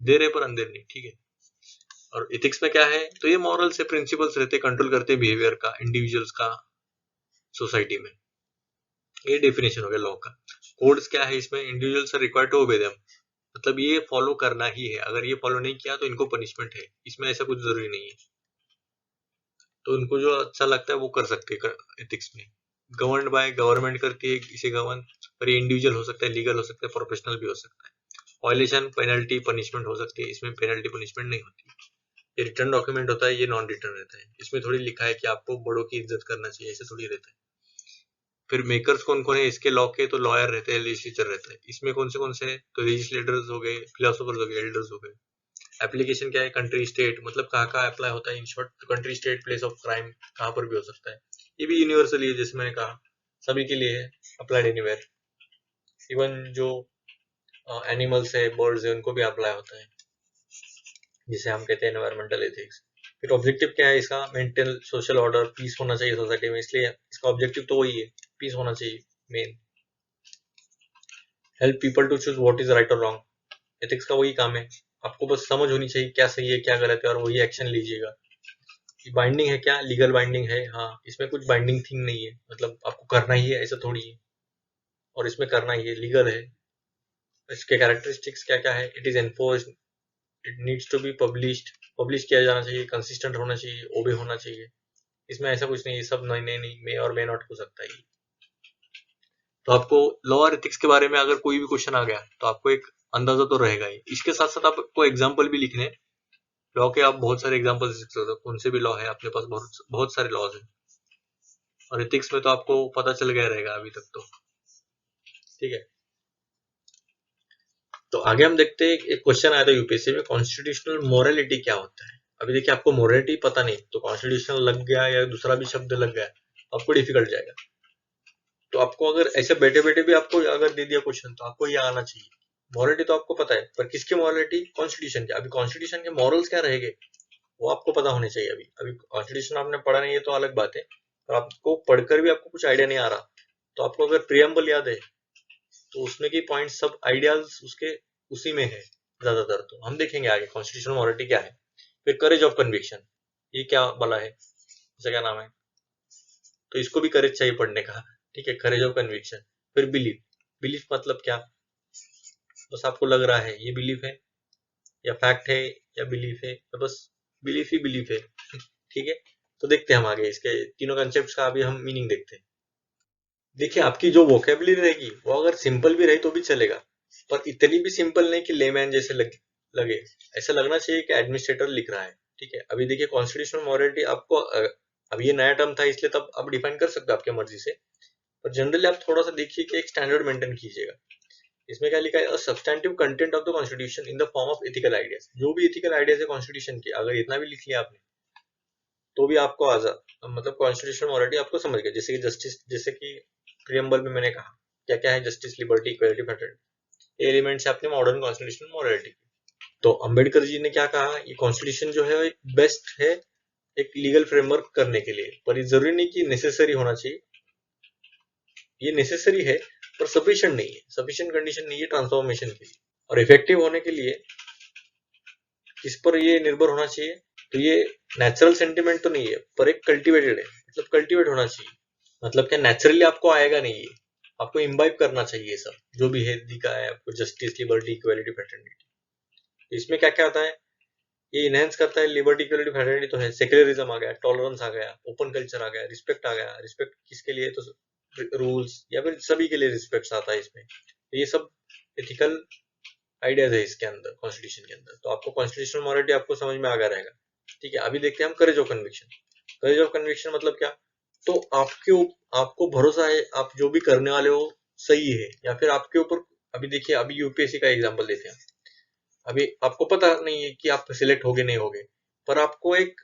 देर है पर अंधेर नहीं, ठीक है। और इथिक्स में क्या है, तो ये मॉरल्स से प्रिंसिपल्स रहते, कंट्रोल करते बिहेवियर का, इंडिविजुअल्स का सोसाइटी में। ये डेफिनेशन हो गया लॉ का। कोड्स क्या है, इसमें individuals are required to obey them, मतलब ये फॉलो करना ही है, अगर ये फॉलो नहीं किया तो इनको पनिशमेंट है, इसमें ऐसा कुछ जरूरी नहीं है, तो उनको जो अच्छा लगता है वो कर सकते हैं एथिक्स में। गवर्नड बाय, गवर्नमेंट करती है इसे गवर्न, पर ये इंडिविजुअल हो सकता है, लीगल हो सकता है, प्रोफेशनल भी हो सकता है। वायलेशन, पेनल्टी, पनिशमेंट हो सकती है, इसमें पेनल्टी पनिशमेंट नहीं होती। ये रिटर्न डॉक्यूमेंट होता है, ये नॉन रिटर्न रहता है, इसमें थोड़ी लिखा है कि आपको बड़ों की इज्जत करना चाहिए, ऐसे थोड़ी रहता है। फिर मेकर्स कौन कौन है इसके लॉ के, तो लॉयर रहते हैं, लेजिस्लेचर रहता है, इसमें कौन से हैं, तो लेजिस्लेटर्स हो गए, फिलोसोफर्स हो गए, एल्डर्स हो गए। एप्लीकेशन क्या है, कंट्री स्टेट, मतलब कहाँ कहाँ अप्लाई होता है, इन शॉर्ट तो country state place of crime कहाँ पर भी हो सकता है। ये भी यूनिवर्सली है, जैसे मैंने कहा सभी के लिए है, अप्लाइड एनीवेयर। इवन जो एनिमल्स है, बर्ड्स है, उनको भी अप्लाई होता है, जिसे हम कहते हैं एनवायरमेंटल एथिक्स। फिर ऑब्जेक्टिव क्या है इसका? मेंटेन सोशल ऑर्डर, पीस होना चाहिए सोसाइटी में, इसलिए इसका ऑब्जेक्टिव तो वही है, पीस होना चाहिए main. Help people to choose what is right और रॉन्ग, एथिक्स का वही काम है, आपको बस समझ होनी चाहिए क्या सही है क्या गलत है और वही एक्शन लीजिएगा। बाइंडिंग है क्या? लीगल बाइंडिंग है, हाँ, इसमें कुछ बाइंडिंग थिंग नहीं है, मतलब आपको करना ही है ऐसा थोड़ी है, और इसमें करना ही है, लीगल है। इसके कैरेक्टरिस्टिक्स क्या क्या है? It is enforced, it needs to be published, publish किया जाना चाहिए, कंसिस्टेंट होना चाहिए, ओबे होना चाहिए। इसमें ऐसा कुछ नहीं है, सब नहीं नहीं नहीं मे और मे नॉट हो सकता है। तो आपको लॉ और एथिक्स के बारे में अगर कोई भी क्वेश्चन आ गया तो आपको एक अंदाजा तो रहेगा ही। इसके साथ साथ आपको एग्जाम्पल भी लिखने हैं। लॉ के आप बहुत सारे एग्जाम्पल लिख सकते हो, कौन से भी लॉ है अपने पास, बहुत बहुत सारे लॉज है। और एथिक्स में तो आपको पता चल गया रहेगा अभी तक तो, ठीक है। तो आगे हम देखते हैं, एक क्वेश्चन आया था यूपीएससी में, कॉन्स्टिट्यूशनल मोरालिटी क्या होता है। अभी देखिए आपको मोरालिटी पता नहीं तो कॉन्स्टिट्यूशनल लग गया या दूसरा भी शब्द लग गया, आपको डिफिकल्ट जाएगा। तो आपको अगर ऐसे बैठे बैठे भी आपको अगर दे दिया क्वेश्चन तो आपको ये आना चाहिए। मोरालिटी तो आपको पता है, पर किसकी मोरालिटी? कॉन्स्टिट्यूशन की। अभी कॉन्स्टिट्यूशन के मॉरल्स क्या रहेंगे वो आपको पता होने चाहिए। अभी अभी कॉन्स्टिट्यूशन आपने पढ़ा नहीं है तो अलग बात है, पर आपको पढ़कर भी आपको कुछ आइडिया नहीं आ रहा, तो आपको अगर प्रियम्बल याद है तो उसमें की पॉइंट सब आइडियाज उसके उसी में है ज्यादातर। तो हम देखेंगे आगे कॉन्स्टिट्यूशनल मॉरलिटी क्या है। फिर करेज ऑफ कन्विक्शन, ये क्या वाला है, इसका क्या नाम है? तो इसको भी करेज चाहिए पढ़ने का, ठीक है, करेज ऑफ कन्विक्शन। फिर बिलीफ, बिलीफ मतलब क्या? बस आपको लग रहा है ये बिलीफ है या फैक्ट है या बिलीफ है, तो बस बिलीफ ही बिलीफ है, ठीक है। तो देखते हैं हम आगे इसके तीनों कंसेप्ट का अभी हम मीनिंग देखते हैं। देखिए आपकी जो वोकेबलरी रहेगी वो अगर सिंपल भी रही तो भी चलेगा, पर इतनी भी सिंपल नहीं कि लेमैन जैसे लगे। ऐसा लगना चाहिए कि एडमिनिस्ट्रेटर लिख रहा है, ठीक है। अभी देखिए कॉन्स्टिट्यूशनल मॉरलिटी आपको अब ये नया टर्म था इसलिए तब आप डिफाइन कर सकते हो आपकी मर्जी से, पर जनरली आप थोड़ा सा देखिए कि एक स्टैंडर्ड मेंटेन कीजिएगा। इसमें क्या लिखा है? Substantive content of the constitution in the form of ethical ideas, जो भी एथिकल आइडियाज है कॉन्स्टिट्यूशन की, अगर इतना भी लिख लिया आपने तो भी आपको आजाद मतलब कॉन्स्टिट्यूशनल मॉरलिटी आपको समझ गया। जैसे कि जस्टिस, जैसे कि प्रियम्बल में मैंने कहा क्या क्या है, जस्टिस, लिबर्टी, इक्वालिटी, फ्रेटर्निटी, ये एलिमेंट्स है अपने मॉडर्न कॉन्स्टिट्यूशनल मॉरलिटी। तो अंबेडकर जी ने क्या कहा, ये कॉन्स्टिट्यूशन जो है एक बेस्ट है एक लीगल फ्रेमवर्क करने के लिए, पर ये जरूरी नहीं कि नेसेसरी होना चाहिए। ये नेसेसरी है पर सफिशिएंट नहीं है, सफिशिएंट कंडीशन नहीं है ट्रांसफॉर्मेशन के लिए। और इफेक्टिव होने के लिए किस पर ये निर्भर होना चाहिए? तो ये नेचुरल सेंटिमेंट तो नहीं है, पर एक कल्टिवेटेड है, मतलब कल्टिवेट होना चाहिए। मतलब क्या नेचुरली आपको आएगा नहीं, ये आपको इम्बाइब करना चाहिए सब जो भी है दिखा है आपको, जस्टिस, लिबर्टी, इक्वालिटी, फ्रेटर्निटी। इसमें क्या क्या होता है? ये इनहेंस करता है लिबर्टी, इक्वालिटी, फ्रेटर्निटी तो है, सेक्युलरिज्म आ गया, टॉलरेंस आ गया, ओपन कल्चर आ गया, रिस्पेक्ट आ गया। रिस्पेक्ट किसके लिए? तो रूल्स या फिर सभी के लिए रिस्पेक्ट आता है इसमें। तो ये सब एथिकल आइडियाज है इसके अंदर, कॉन्स्टिट्यूशन के अंदर। तो आपको कॉन्स्टिट्यूशनल मॉरलिटी आपको समझ में आ गया रहेगा, ठीक है। अभी देखते हैं हम courage of conviction. Courage of conviction मतलब क्या? तो आपको भरोसा है आप जो भी करने वाले हो सही है, या फिर आपके ऊपर, अभी देखिए अभी यूपीएससी का एग्जांपल देते हैं। अभी आपको पता नहीं है कि आप सिलेक्ट होगे नहीं होगे, पर आपको एक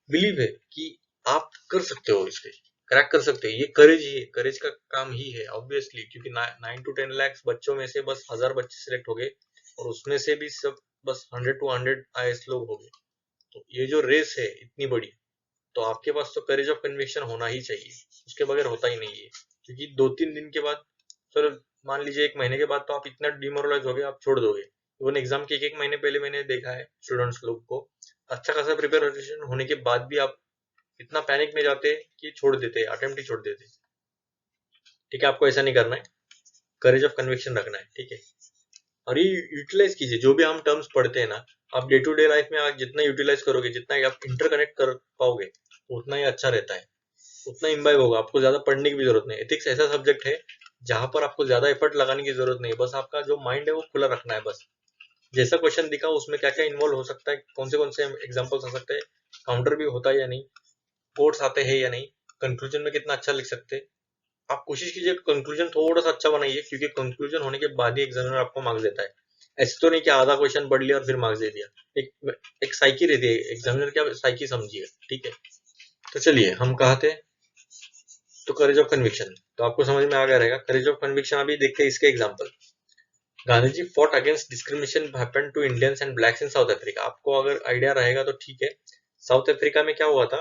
बिलीव है कि आप कर सकते हो, इसके क्रैक कर सकते हो। ये करेज ही है, करेज का काम ही है ऑब्वियसली, क्योंकि 9 to 10 लाख बच्चों में से बस 1000 बच्चे सिलेक्ट हो गए, और उसमें से भी सब बस 100 to 100 आईएएस लोग हो गए। तो ये जो रेस है इतनी बड़ी, तो आपके पास तो करेज ऑफ कन्विक्शन होना ही चाहिए, उसके बगैर होता ही नहीं है। क्योंकि 2-3 दिन के बाद, चलो मान लीजिए 1 महीने के बाद तो आप इतना डिमोरलाइज हो गए आप छोड़ दोगे। इवन एग्जाम के 1-1 महीने पहले मैंने देखा है स्टूडेंट्स लोग को, अच्छा खासा प्रिपरेशन होने के बाद भी आप इतना पैनिक में जाते कि छोड़ देते, अटेम्प्ट ही छोड़ देते, ठीक है। आपको ऐसा नहीं करना है, करेज ऑफ कन्विक्शन रखना है, ठीक है। और ये यूटिलाइज कीजिए, जो भी हम टर्म्स पढ़ते हैं ना, आप डे टू डे लाइफ में आप जितना यूटिलाइज करोगे, जितना आप इंटरकनेक्ट कर पाओगे, उतना ही अच्छा रहता है, उतना इम्बाइब होगा। आपको ज्यादा पढ़ने की भी जरूरत नहीं। एथिक्स ऐसा सब्जेक्ट है जहां पर आपको ज्यादा एफर्ट लगाने की जरूरत नहीं है, बस आपका जो माइंड है वो खुला रखना है। बस जैसा क्वेश्चन दिखा उसमें क्या क्या इन्वॉल्व हो सकता है, कौन से एग्जाम्पल्स आ सकते हैं, काउंटर भी होता है या नहीं, कोट्स आते हैं या नहीं, कंक्लूजन में कितना अच्छा लिख सकते हैं। आप कोशिश कीजिए कंक्लूजन थोड़ा सा अच्छा बनाइए, क्योंकि कंक्लूजन होने के बाद ही एग्जामिनर आपको मार्क्स देता है। ऐसे तो नहीं कि आधा क्वेश्चन पढ़ लिया और फिर मार्क्स दे दिया। एक साइकी रहती है, एग्जामिनर क्या साइकी समझिए, ठीक है। तो चलिए हम कहा थे, तो करेज ऑफ कन्विक्शन तो आपको समझ में आ गया रहेगा। करेज ऑफ कन्विक्शन अभी देखते हैं इसके example. Gandhi ji fought against discrimination happened to Indians and blacks in South Africa. आपको अगर आइडिया रहेगा तो ठीक है। साउथ अफ्रीका में क्या हुआ था,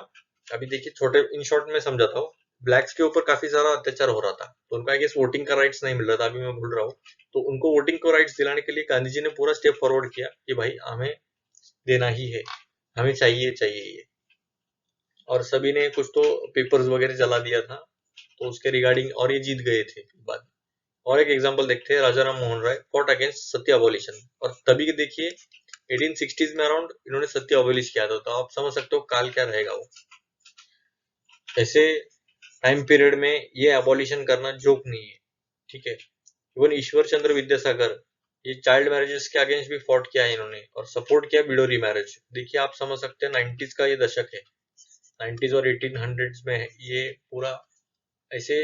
अभी देखिए छोटे इन शॉर्ट में समझाता हूँ। ब्लैक्स के ऊपर काफी सारा अत्याचार हो रहा था, तो उनको आई गेस वोटिंग का राइट्स नहीं मिल रहा था, अभी मैं भूल रहा हूँ। तो उनको वोटिंग को राइट्स दिलाने के लिए गांधी जी ने पूरा स्टेप फॉरवर्ड किया कि भाई हमें देना ही है, हमें चाहिए चाहिए ये। और सभी ने कुछ तो पेपर्स वगैरह जला दिया था, तो उसके रिगार्डिंग, और ये जीत गए थे बाद। और एक एग्जांपल देखते हैं, राजा राम मोहन राय फॉट अगेंस्ट सत्य अबॉलिशन, और तभी के देखिए 1860s में अराउंड इन्होंने सत्य अबॉलिश किया था। तो आप समझ सकते हो काल क्या रहेगा वो। ऐसे टाइम पीरियड में ये अबॉलिशन करना जोक नहीं है, ठीक है। इवन ईश्वर चंद्र विद्यासागर, ये चाइल्ड मैरिजेस के अगेंस्ट भी फॉट किया है इन्होंने, और सपोर्ट किया बिडोरी मैरिज। देखिए आप समझ सकते हैं 90s का ये दशक है, 90s और 1800s में ये पूरा ऐसे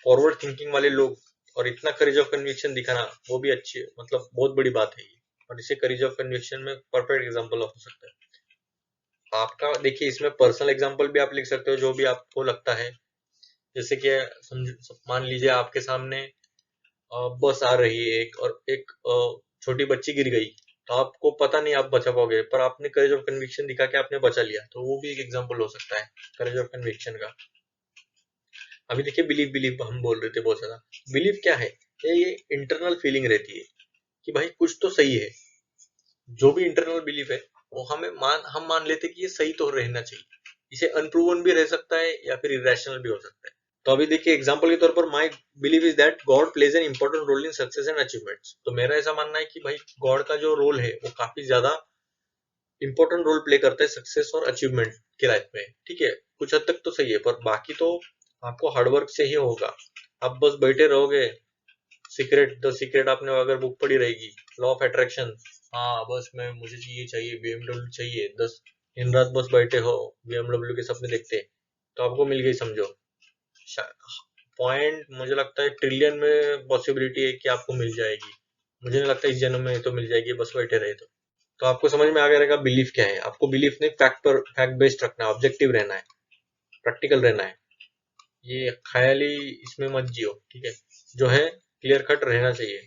फॉरवर्ड थिंकिंग वाले लोग, और इतना करेज ऑफ कन्विक्शन दिखाना वो भी अच्छी मतलब बहुत बड़ी बात है ये। और इसे करेज ऑफ कन्विक्शन में परफेक्ट एग्जांपल हो सकता है आपका। देखिए इसमें पर्सनल एग्जांपल भी आप लिख सकते हो जो भी आपको लगता है। जैसे कि मान लीजिए आपके सामने बस आ रही है एक, और एक छोटी बच्ची गिर गई, तो आपको पता नहीं आप बचा पाओगे, पर आपने करेज ऑफ कन्विक्शन दिखा के आपने बचा लिया, तो वो भी एक एग्जांपल हो सकता है करेज ऑफ कन्विक्शन का। अभी देखिए बिलीव बिलीव हम बोल रहे थे बहुत ज्यादा। बिलीव क्या है, ये इंटरनल फीलिंग रहती है कि भाई कुछ तो सही है। जो भी इंटरनल बिलीफ है वो हम मान लेते हैं कि ये सही तो रहना चाहिए। इसे अनप्रूवन भी रह सकता है या फिर इरेशनल भी हो सकता है। तो अभी देखिए एग्जांपल के तौर पर my believe is that God plays an important role in success and achievements. तो मेरा ऐसा मानना है कि भाई गॉड का जो रोल है वो काफी ज्यादा इंपॉर्टेंट रोल प्ले करता है सक्सेस और अचीवमेंट की लाइफ में, ठीक है। कुछ हद तक तो सही है, पर बाकी तो आपको हार्डवर्क से ही होगा। आप बस बैठे रहोगे, सीक्रेट द सीक्रेट आपने अगर बुक पढ़ी रहेगी, लॉ ऑफ अट्रैक्शन, हाँ बस मैं मुझे चाहिए चाहिए बीएमडब्ल्यू चाहिए, 10 दिन रात बस बैठे हो बीएमडब्ल्यू के सपने देखते, तो आपको मिल गई समझो। पॉइंट मुझे लगता है ट्रिलियन में पॉसिबिलिटी है कि आपको मिल जाएगी। मुझे नहीं लगता इस जन्म में तो मिल जाएगी, बस बैठे रहे तो आपको समझ में आ गया रहेगा बिलीफ क्या है। आपको बिलीफ नहीं, फैक्ट बेस्ड रखना है, ऑब्जेक्टिव रहना है, प्रैक्टिकल रहना है। ये ख्याली इसमें मत जियो, ठीक है। जो है क्लियर कट रहना चाहिए।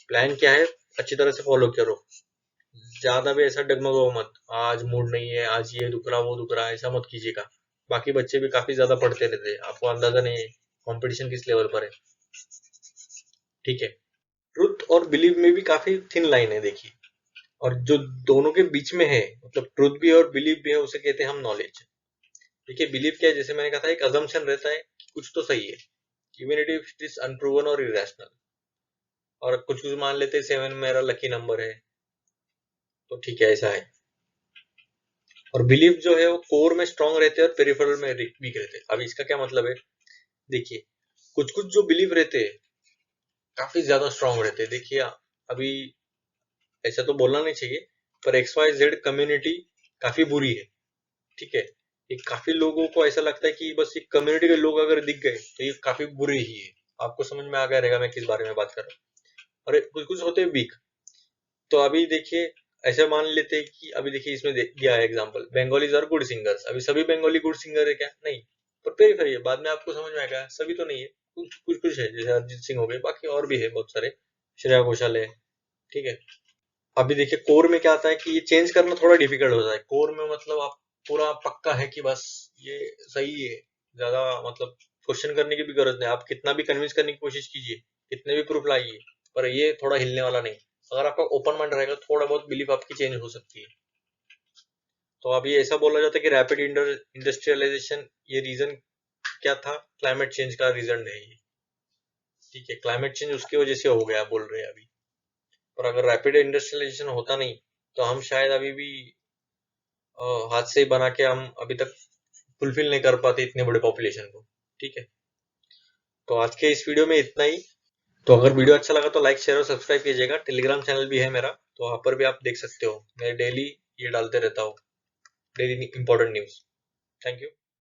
प्लान क्या है अच्छी तरह से फॉलो करो। ज्यादा भी ऐसा डगमगो मत, आज मूड नहीं है, आज ये दुख रहा वो दुख रहा, ऐसा मत कीजिएगा। बाकी बच्चे भी काफी ज्यादा पढ़ते रहते हैं, आपको अंदाजा नहीं है कंपटीशन किस लेवल पर है, ठीक है। ट्रुथ और बिलीव में भी काफी थिन लाइन है देखिए, और जो दोनों के बीच में है, मतलब ट्रुथ भी और बिलीव भी है, उसे कहते हैं हम नॉलेज। देखिए बिलीव क्या है, जैसे मैंने कहा था एक अजम्पशन रहता है कि कुछ तो सही है, इवन इट इज अनप्रूवन और इरेशनल। और कुछ कुछ मान लेते हैं 7 मेरा लकी नंबर है, तो ठीक है ऐसा है। और बिलीफ जो है वो कोर में स्ट्रांग रहते हैं और पेरिफेरल में वीक रहते हैं। अब इसका क्या मतलब है, देखिए कुछ कुछ जो बिलीफ रहते हैं काफी ज्यादा स्ट्रांग रहते हैं। देखिए अभी ऐसा तो बोलना नहीं चाहिए, पर XYZ कम्युनिटी काफी बुरी है, ठीक है। ये काफी लोगों को ऐसा लगता है कि बस ये कम्युनिटी के लोग अगर दिख गए तो ये काफी बुरे ही है। आपको समझ में आ गया रहेगा मैं किस बारे में बात कर रहा हूँ। और कुछ कुछ होते हैं वीक। तो अभी देखिए ऐसे मान लेते हैं कि अभी देखिए इसमें दिया है example, Bengalis are good singers. अभी सभी बंगाली गुड सिंगर है क्या? नहीं, पर पेरिफेरी है। बाद में आपको समझ में आएगा सभी तो नहीं है, कुछ कुछ कुछ है, जैसे अरिजीत सिंह हो गए, बाकी और भी है बहुत सारे, श्रेया घोषाल है, ठीक है। अभी देखिए कोर में क्या आता है कि ये चेंज करना थोड़ा डिफिकल्ट होता है। कोर में मतलब आप पूरा पक्का है कि बस ये सही है, ज्यादा मतलब क्वेश्चन करने की भी जरूरत नहीं। आप कितना भी कन्विंस करने की कोशिश कीजिए, कितने भी प्रूफ लाइए, पर ये थोड़ा हिलने वाला नहीं। अगर आपका ओपन माइंड रहेगा थोड़ा बहुत बिलीफ आपकी चेंज हो सकती है। तो अभी ऐसा बोला जाता है कि रैपिड इंडस्ट्रियलाइजेशन ये रीजन क्या था, क्लाइमेट चेंज का रीजन है ये, ठीक है। क्लाइमेट चेंज उसकी वजह से हो गया बोल रहे हैं अभी। पर अगर रैपिड इंडस्ट्रियलाइजेशन होता नहीं तो हम शायद अभी भी हाथ से ही बना के हम अभी तक फुलफिल नहीं कर पाते इतने बड़े पॉपुलेशन को, ठीक है। तो आज के इस वीडियो में इतना ही। तो अगर वीडियो अच्छा लगा तो लाइक शेयर और सब्सक्राइब कीजिएगा। टेलीग्राम चैनल भी है मेरा, तो वहां पर भी आप देख सकते हो, मैं डेली ये डालते रहता हूँ, daily important news. Thank you.